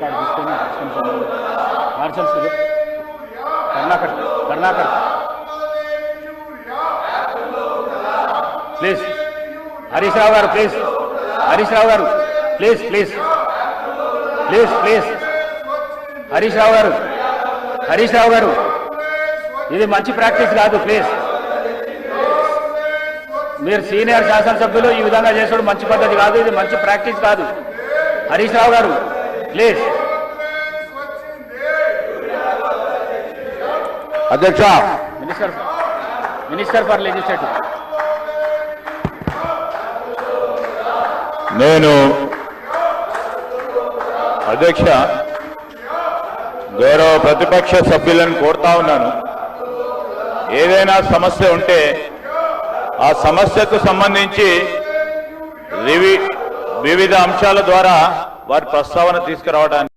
card తీసుకొని marshals Karnakar Karnakar please Harish Rao గారు please Harish Rao గారు please please please please Harish Rao గారు హరీష్ రావు గారు ఇది మంచి ప్రాక్టీస్ కాదు ప్లీజ్ మీరు సీనియర్ శాసనసభ్యులు ఈ విధంగా చేసడం మంచి పద్ధతి కాదు ఇది మంచి ప్రాక్టీస్ కాదు హరీష్ రావు గారు ప్లీజ్ అధ్యక్ష మినిస్టర్ ఫర్ లెజిస్లేటివ్ నేను అధ్యక్ష గౌరవ ప్రతిపక్ష సభ్యులను కోరుతా ఉన్నాను ఏదైనా సమస్య ఉంటే ఆ సమస్యకు సంబంధించి వివిధ అంశాల ద్వారా వారి ప్రస్తావన తీసుకురావడానికి